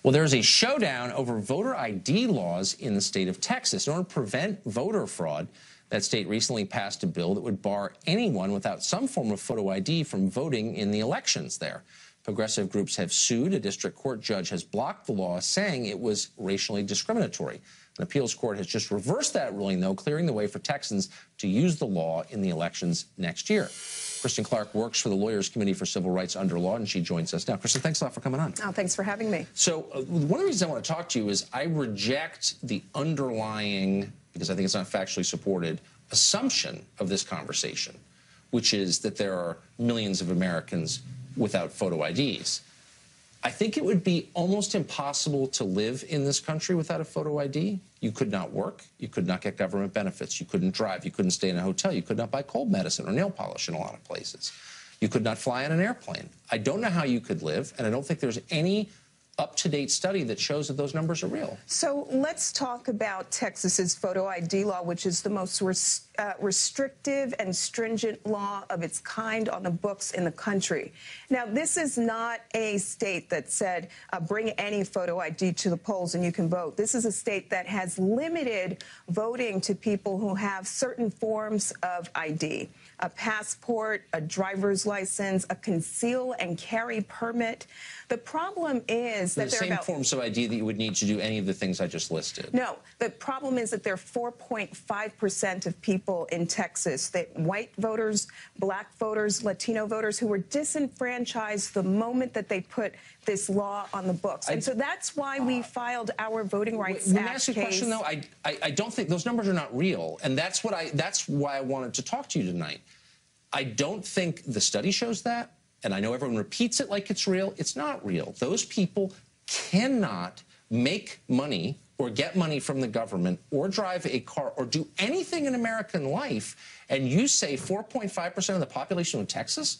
Well, there's a showdown over voter ID laws in the state of Texas. In order to prevent voter fraud, that state recently passed a bill that would bar anyone without some form of photo ID from voting in the elections there. Progressive groups have sued. A district court judge has blocked the law, saying it was racially discriminatory. An appeals court has just reversed that ruling, though, clearing the way for Texans to use the law in the elections next year. Kristen Clark works for the Lawyers Committee for Civil Rights Under Law, and she joins us now. Kristen, thanks a lot for coming on. Oh, thanks for having me. So one of the reasons I want to talk to you is I reject the underlying, because I think it's not factually supported, assumption of this conversation, which is that there are millions of Americans without photo IDs. I think it would be almost impossible to live in this country without a photo ID. You could not work. You could not get government benefits. You couldn't drive. You couldn't stay in a hotel. You could not buy cold medicine or nail polish in a lot of places. You could not fly on an airplane. I don't know how you could live, and I don't think there's any up-to-date study that shows that those numbers are real. So let's talk about Texas's photo ID law, which is the most restrictive and stringent law of its kind on the books in the country. Now, this is not a state that said, bring any photo ID to the polls and you can vote. This is a state that has limited voting to people who have certain forms of ID, a passport, a driver's license, a conceal and carry permit. The problem is that the same forms of ID that you would need to do any of the things I just listed. No, the problem is that there are 4.5% of people in Texas, that white voters, black voters, Latino voters, who were disenfranchised the moment that they put this law on the books. And so that's why we filed our Voting Rights Act case. Let me ask you a question, though. I don't think those numbers are not real, and that's why I wanted to talk to you tonight. I don't think the study shows that. And I know everyone repeats it like it's real. It's not real. Those people cannot make money or get money from the government or drive a car or do anything in American life. And you say 4.5% of the population of Texas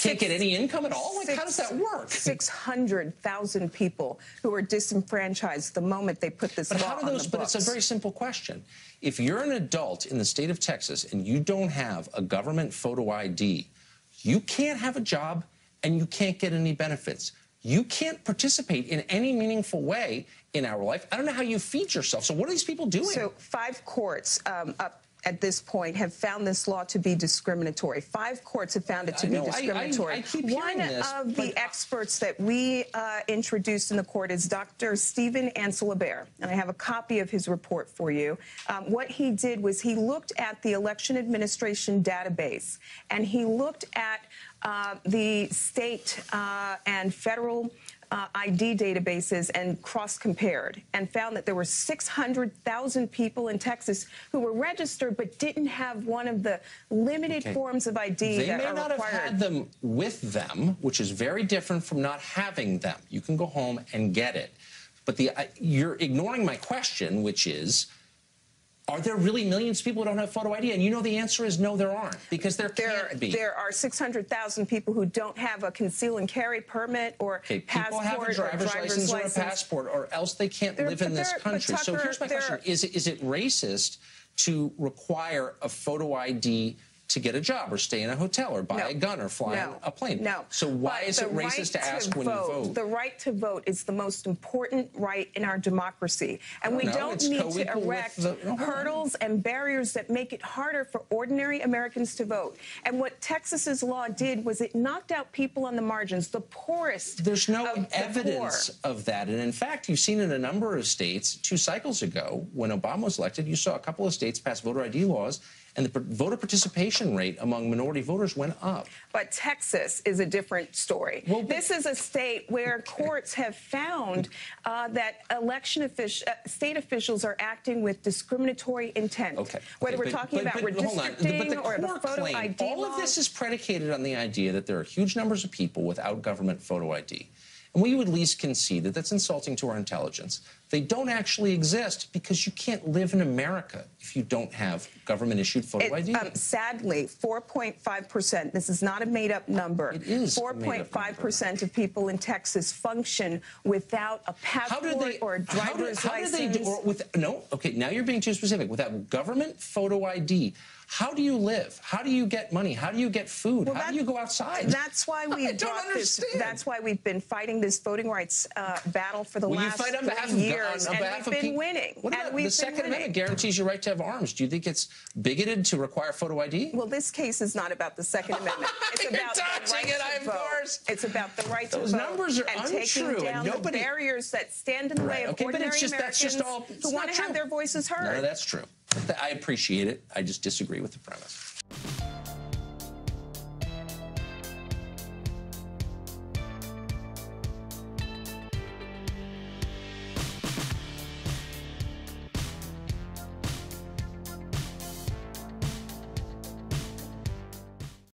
can't get any income at all? Like, how does that work? 600,000 people who are disenfranchised the moment they put this law on the books. But it's a very simple question. If you're an adult in the state of Texas and you don't have a government photo ID, you can't have a job and you can't get any benefits. You can't participate in any meaningful way in our life. I don't know how you feed yourself. So what are these people doing? So 5 courts up at this point have found this law to be discriminatory. 5 courts have found it to be discriminatory. I keep hearing this, One of the experts that we introduced in the court is Dr. Stephen Ansel-Lebert, and I have a copy of his report for you. What he did was he looked at the election administration database, and he looked at the state and federal ID databases and cross-compared and found that there were 600,000 people in Texas who were registered but didn't have one of the limited forms of ID that are required. They may not have had them with them, which is very different from not having them. You can go home and get it. But you're ignoring my question, which is, are there really millions of people who don't have photo ID? And you know the answer is no, there aren't, because there can't be. There are 600,000 people who don't have a conceal and carry permit or passport have a driver's license or a passport, or else they can't live in this country. So here's my question. Is it racist to require a photo ID to get a job or stay in a hotel or buy a gun or fly on a plane? No. So why is it racist to ask when you vote? The right to vote is the most important right in our democracy. And we don't need to erect hurdles and barriers that make it harder for ordinary Americans to vote. And what Texas's law did was it knocked out people on the margins, the poorest. There's no evidence of that. And in fact, you've seen in a number of states, 2 cycles ago, when Obama was elected, you saw a couple of states pass voter ID laws, and the voter participation rate among minority voters went up. But Texas is a different story. Well, this is a state where courts have found that state officials are acting with discriminatory intent. Whether we're talking about redistricting or the photo ID all of this is predicated on the idea that there are huge numbers of people without government photo ID. And we would at least concede that that's insulting to our intelligence. They don't actually exist because you can't live in America if you don't have government-issued photo ID. Sadly, 4.5%, this is not a made-up number. It is 4.5% of people in Texas function without a passport or a driver's license. Okay, now you're being too specific. Without government photo ID, how do you live? How do you get money? How do you get food? How do you go outside? That's why we That's why we've been fighting this voting rights battle for the last 3 years, and we've been winning. What about the Second Amendment guarantees your right to have arms? Do you think it's bigoted to require photo ID? Well, this case is not about the Second Amendment. It's about the right to vote. It's about the right to vote. Those numbers are and untrue. Taking down the barriers that stand in the way of ordinary Americans who want to have their voices heard. No, that's true. I appreciate it. I just disagree with the premise.